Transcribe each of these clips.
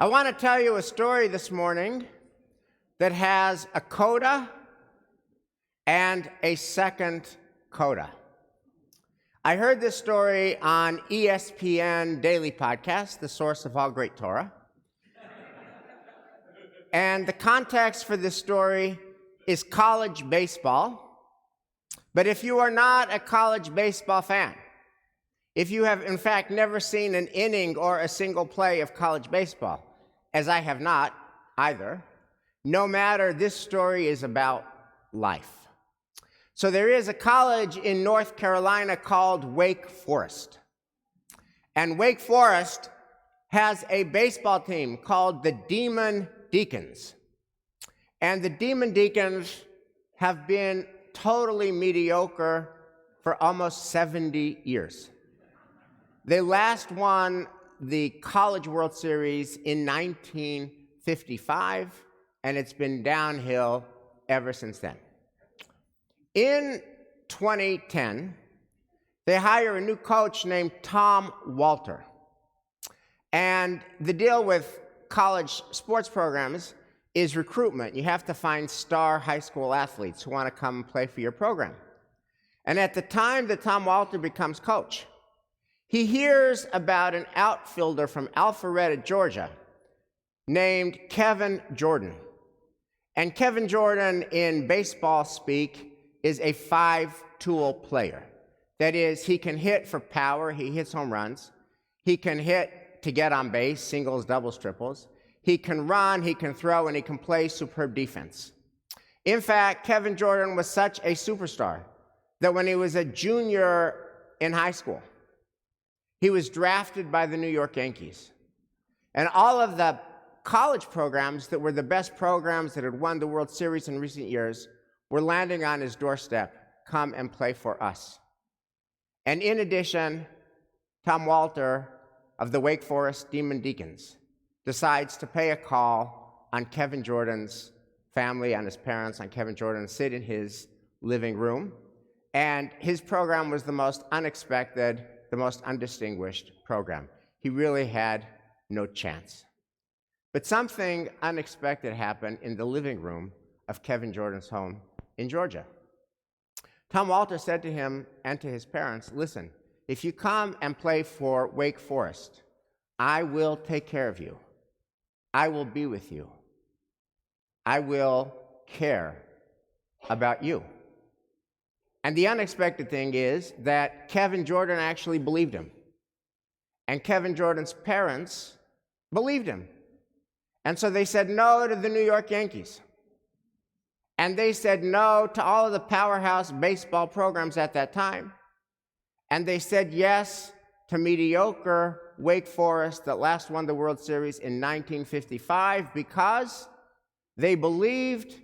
I want to tell you a story this morning that has a coda and a second coda. I heard this story on ESPN Daily Podcast, the source of all great Torah. And the context for this story is college baseball. But if you are not a college baseball fan, if you have, in fact, never seen an inning or a single play of college baseball, as I have not either, no matter, this story is about life. So there is a college in North Carolina called Wake Forest. And Wake Forest has a baseball team called the Demon Deacons. And the Demon Deacons have been totally mediocre for almost 70 years. They last won the College World Series in 1955, and it's been downhill ever since then. In 2010, they hire a new coach named Tom Walter. And the deal with college sports programs is recruitment. You have to find star high school athletes who want to come and play for your program. And at the time that Tom Walter becomes coach, he hears about an outfielder from Alpharetta, Georgia, named Kevin Jordan. And Kevin Jordan, in baseball speak, is a five-tool player. That is, he can hit for power, he hits home runs. He can hit to get on base, singles, doubles, triples. He can run, he can throw, and he can play superb defense. In fact, Kevin Jordan was such a superstar that when he was a junior in high school, he was drafted by the New York Yankees. And all of the college programs that were the best programs that had won the World Series in recent years were landing on his doorstep. Come and play for us. And in addition, Tom Walter of the Wake Forest Demon Deacons decides to pay a call on Kevin Jordan's family, on his parents, on Kevin Jordan, sit in his living room. And his program was the most unexpected, the most undistinguished program. He really had no chance. But something unexpected happened in the living room of Kevin Jordan's home in Georgia. Tom Walter said to him and to his parents, listen, if you come and play for Wake Forest, I will take care of you. I will be with you. I will care about you. And the unexpected thing is that Kevin Jordan actually believed him. And Kevin Jordan's parents believed him. And so they said no to the New York Yankees. And they said no to all of the powerhouse baseball programs at that time. And they said yes to mediocre Wake Forest that last won the World Series in 1955 because they believed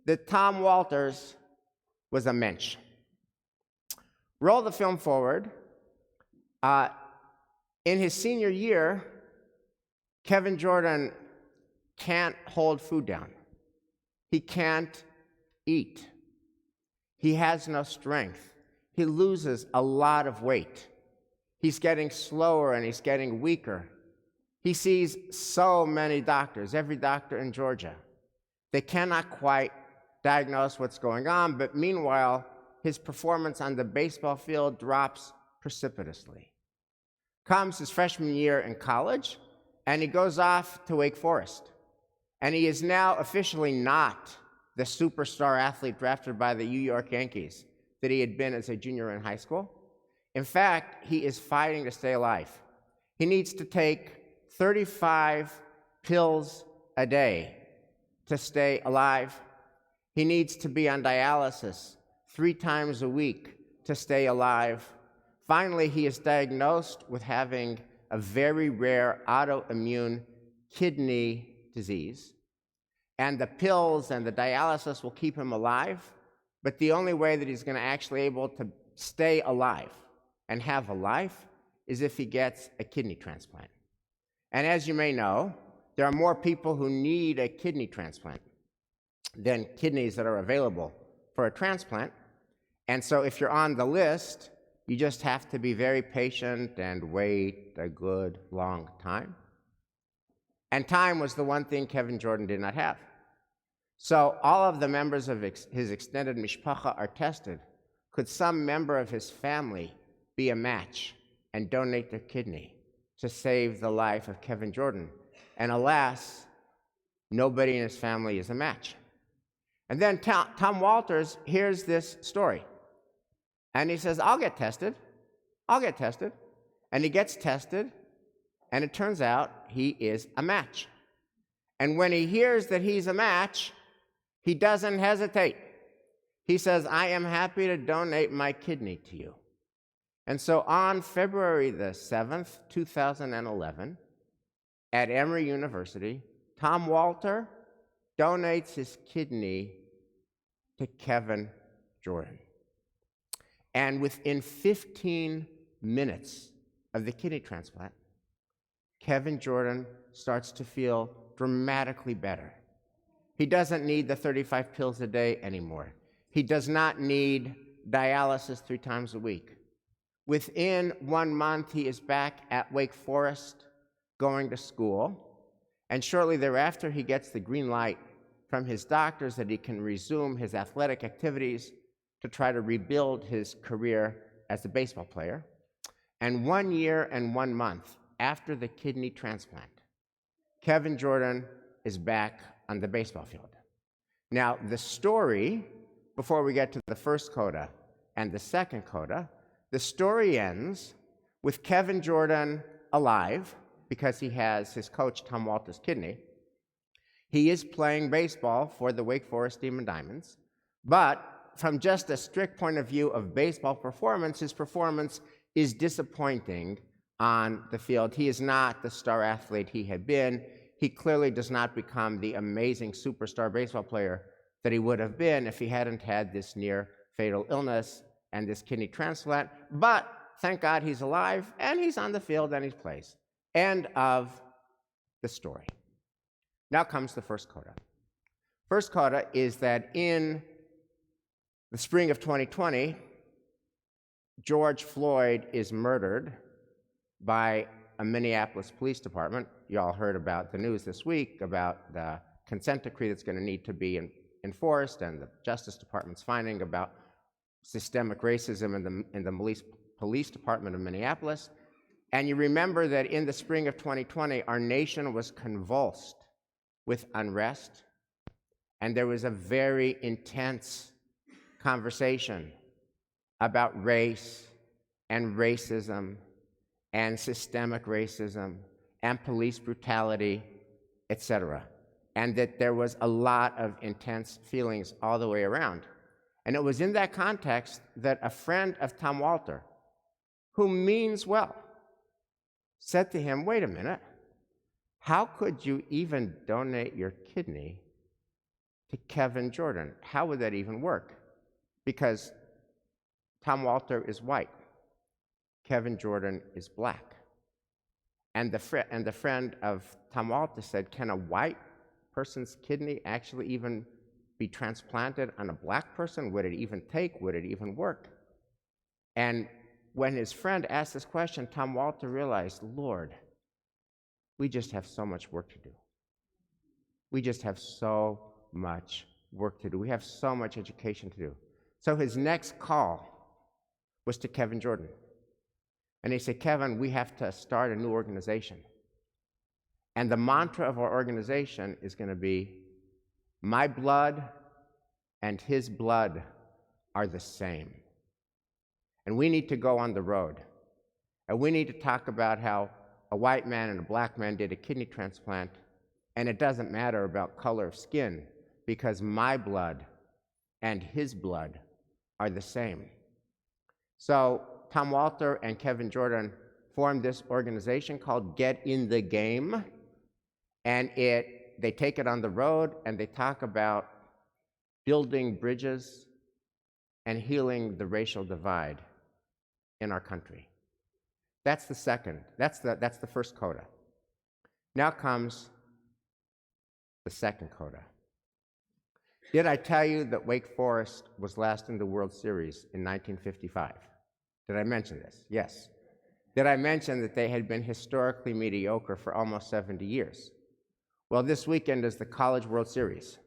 that Tom Walters was a mensch. Roll the film forward. In his senior year, Kevin Jordan can't hold food down. He can't eat. He has no strength. He loses a lot of weight. He's getting slower and he's getting weaker. He sees so many doctors, every doctor in Georgia. They cannot quite diagnose what's going on, but meanwhile, his performance on the baseball field drops precipitously. Comes his freshman year in college, and he goes off to Wake Forest. And he is now officially not the superstar athlete drafted by the New York Yankees that he had been as a junior in high school. In fact, he is fighting to stay alive. He needs to take 35 pills a day to stay alive. He needs to be on dialysis 3 times a week to stay alive. Finally, he is diagnosed with having a very rare autoimmune kidney disease. And the pills and the dialysis will keep him alive, but the only way that he's going to actually able to stay alive and have a life is if he gets a kidney transplant. And as you may know, there are more people who need a kidney transplant than kidneys that are available for a transplant. And so if you're on the list, you just have to be very patient and wait a good long time. And time was the one thing Kevin Jordan did not have. So all of the members of his extended mishpacha are tested. Could some member of his family be a match and donate their kidney to save the life of Kevin Jordan? And alas, nobody in his family is a match. And then Tom Walters hears this story. And he says, I'll get tested. And he gets tested, and it turns out he is a match. And when he hears that he's a match, he doesn't hesitate. He says, I am happy to donate my kidney to you. And so on February the 7th, 2011, at Emory University, Tom Walter donates his kidney to Kevin Jordan. And within 15 minutes of the kidney transplant, Kevin Jordan starts to feel dramatically better. He doesn't need the 35 pills a day anymore. He does not need dialysis 3 times a week. Within 1 month, he is back at Wake Forest going to school. And shortly thereafter, he gets the green light from his doctors that he can resume his athletic activities to try to rebuild his career as a baseball player. And 1 year and 1 month after the kidney transplant, Kevin Jordan is back on the baseball field. Now, the story, before we get to the first coda and the second coda, the story ends with Kevin Jordan alive because he has his coach, Tom Walter's kidney. He is playing baseball for the Wake Forest Demon Deacons, but from just a strict point of view of baseball performance, his performance is disappointing on the field. He is not the star athlete he had been. He clearly does not become the amazing superstar baseball player that he would have been if he hadn't had this near fatal illness and this kidney transplant. But thank God he's alive, and he's on the field, and he plays. End of the story. Now comes the first coda. First coda is that in the spring of 2020, George Floyd is murdered by a Minneapolis police department. You all heard about the news this week about the consent decree that's going to need to be enforced, and the Justice Department's finding about systemic racism in the police department of Minneapolis. And you remember that in the spring of 2020, our nation was convulsed with unrest, and there was a very intense conversation about race and racism and systemic racism and police brutality, etc. And that there was a lot of intense feelings all the way around. And it was in that context that a friend of Tom Walter, who means well, said to him, wait a minute, how could you even donate your kidney to Kevin Jordan? How would that even work? Because Tom Walter is white, Kevin Jordan is black. And the friend of Tom Walter said, can a white person's kidney actually even be transplanted on a black person? Would it even take? Would it even work? And when his friend asked this question, Tom Walter realized, Lord, we just have so much work to do. We just have so much work to do. We have so much education to do. So his next call was to Kevin Jordan. And he said, Kevin, we have to start a new organization. And the mantra of our organization is going to be, my blood and his blood are the same. And we need to go on the road. And we need to talk about how a white man and a black man did a kidney transplant, and it doesn't matter about color of skin, because my blood and his blood are the same. So Tom Walter and Kevin Jordan formed this organization called Get in the Game, and they take it on the road, and they talk about building bridges and healing the racial divide in our country. That's the first coda. Now comes the second coda. Did I tell you that Wake Forest was last in the World Series in 1955? Did I mention this? Yes. Did I mention that they had been historically mediocre for almost 70 years? Well, this weekend is the College World Series,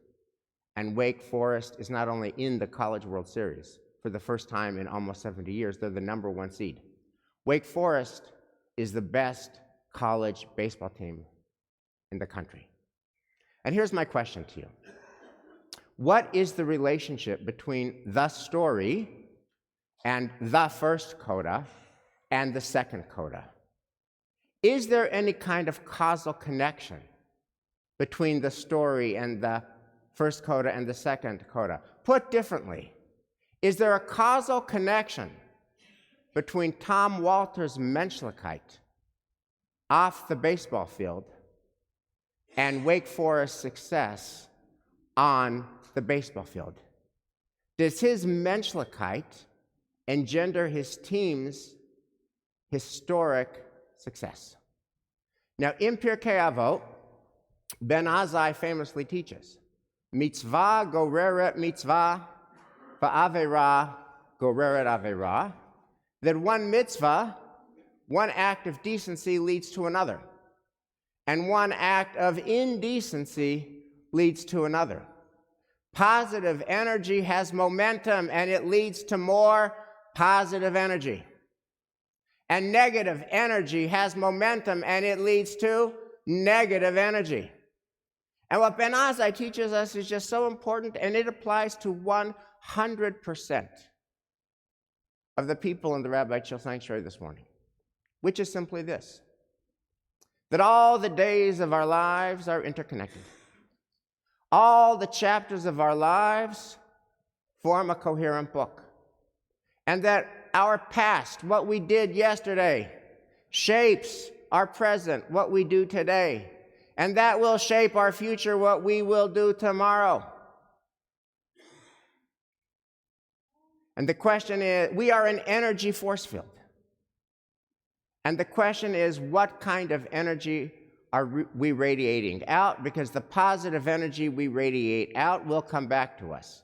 and Wake Forest is not only in the College World Series for the first time in almost 70 years, they're the number 1 seed. Wake Forest is the best college baseball team in the country. And here's my question to you. What is the relationship between the story and the first coda and the second coda? Is there any kind of causal connection between the story and the first coda and the second coda? Put differently, is there a causal connection between Tom Walter's Menschlichkeit off the baseball field and Wake Forest's success on the baseball field? Does his Menschlichkeit engender his team's historic success? Now, in Pirkei Avot, Ben Azai famously teaches, mitzvah goreret mitzvah, va'avera goreret avera, that one mitzvah, one act of decency leads to another, and one act of indecency leads to another. Positive energy has momentum, and it leads to more positive energy. And negative energy has momentum, and it leads to negative energy. And what Ben Azai teaches us is just so important, and it applies to 100% of the people in the Rabbi Chill Sanctuary this morning, which is simply this, that all the days of our lives are interconnected. All the chapters of our lives form a coherent book. And that our past, what we did yesterday, shapes our present, what we do today. And that will shape our future, what we will do tomorrow. And the question is, we are an energy force field. And the question is, what kind of energy are we radiating out? Because the positive energy we radiate out will come back to us.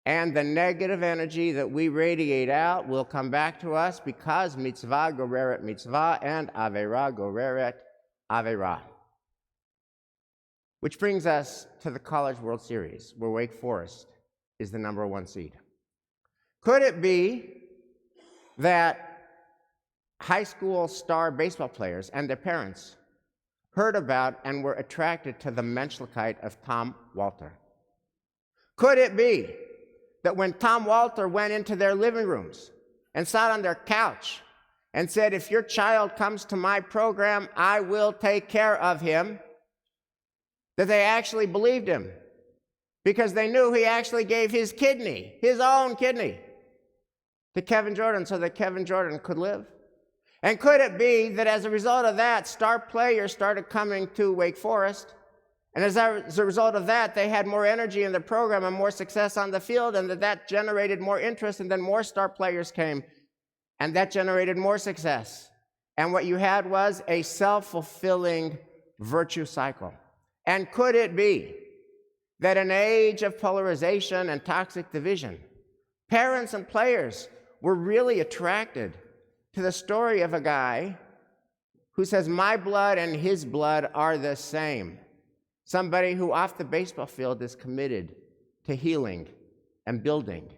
And the negative energy that we radiate out will come back to us because mitzvah goreret mitzvah and avera goreret avera. Which brings us to the College World Series, where Wake Forest is the number 1 seed. Could it be that high school star baseball players and their parents heard about and were attracted to the Menschlichkeit of Tom Walter? Could it be that when Tom Walter went into their living rooms and sat on their couch and said, if your child comes to my program, I will take care of him, that they actually believed him because they knew he actually gave his kidney, his own kidney, to Kevin Jordan so that Kevin Jordan could live? And could it be that as a result of that, star players started coming to Wake Forest, and as a result of that, they had more energy in the program and more success on the field, and that generated more interest, and then more star players came, and that generated more success. And what you had was a self-fulfilling virtue cycle. And could it be that in an age of polarization and toxic division, parents and players were really attracted to the story of a guy who says, my blood and his blood are the same? Somebody who off the baseball field is committed to healing and building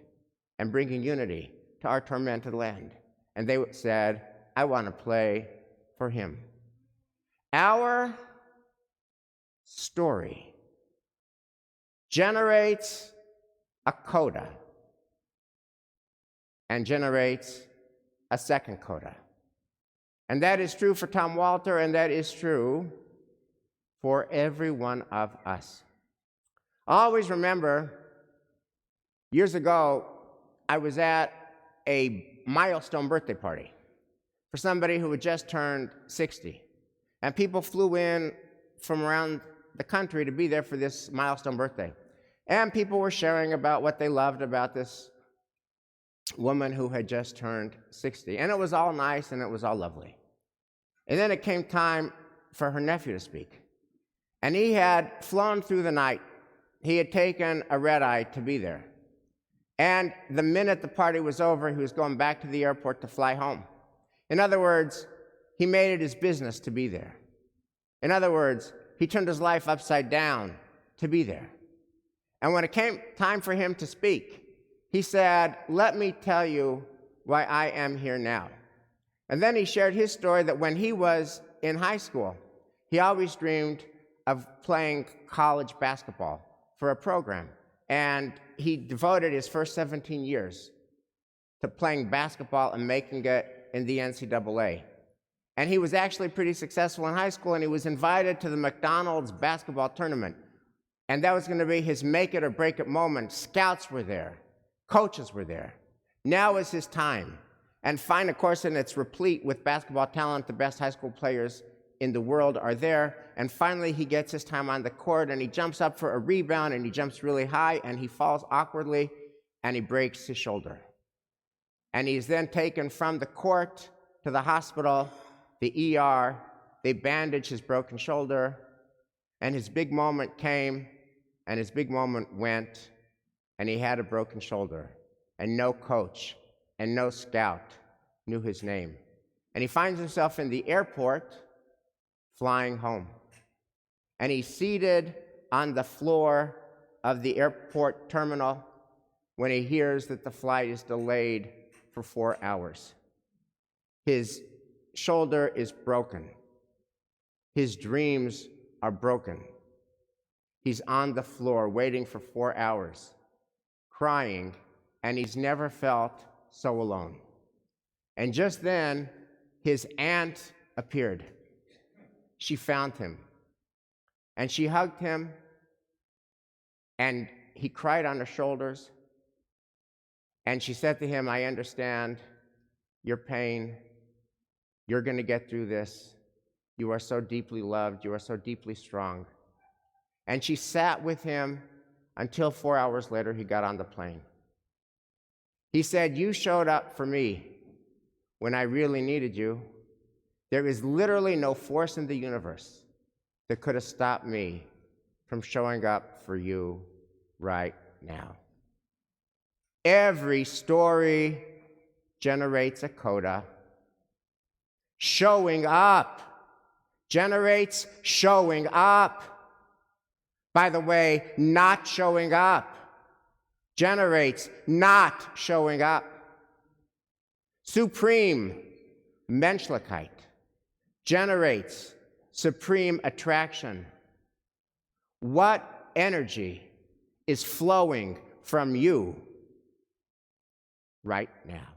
and bringing unity to our tormented land. And they said, I want to play for him. Our story generates a coda and generates a second coda. And that is true for Tom Walter, and that is true for every one of us. I always remember, years ago, I was at a milestone birthday party for somebody who had just turned 60. And people flew in from around the country to be there for this milestone birthday. And people were sharing about what they loved about this woman who had just turned 60. And it was all nice and it was all lovely. And then it came time for her nephew to speak. And he had flown through the night. He had taken a red-eye to be there. And the minute the party was over, he was going back to the airport to fly home. In other words, he made it his business to be there. In other words, he turned his life upside down to be there. And when it came time for him to speak, he said, "Let me tell you why I am here now." And then he shared his story that when he was in high school, he always dreamed of playing college basketball for a program. And he devoted his first 17 years to playing basketball and making it in the NCAA. And he was actually pretty successful in high school, and he was invited to the McDonald's basketball tournament. And that was going to be his make it or break it moment. Scouts were there. Coaches were there. Now is his time. And fine, of course, and it's replete with basketball talent. The best high school players in the world are there. And finally, he gets his time on the court, and he jumps up for a rebound, and he jumps really high, and he falls awkwardly, and he breaks his shoulder. And he's then taken from the court to the hospital, the ER. They bandage his broken shoulder, and his big moment came, and his big moment went, and he had a broken shoulder, and no coach and no scout knew his name. And he finds himself in the airport flying home. And he's seated on the floor of the airport terminal when he hears that the flight is delayed for 4 hours. His shoulder is broken. His dreams are broken. He's on the floor waiting for 4 hours, crying, and he's never felt so alone. And just then, his aunt appeared. She found him, and she hugged him, and he cried on her shoulders, and she said to him, "I understand your pain. You're going to get through this. You are so deeply loved. You are so deeply strong." And she sat with him until 4 hours later he got on the plane. He said, "You showed up for me when I really needed you. There is literally no force in the universe that could have stopped me from showing up for you right now." Every story generates a coda. Showing up generates showing up. By the way, not showing up generates not showing up. Supreme Menschlichkeit generates supreme attraction. What energy is flowing from you right now?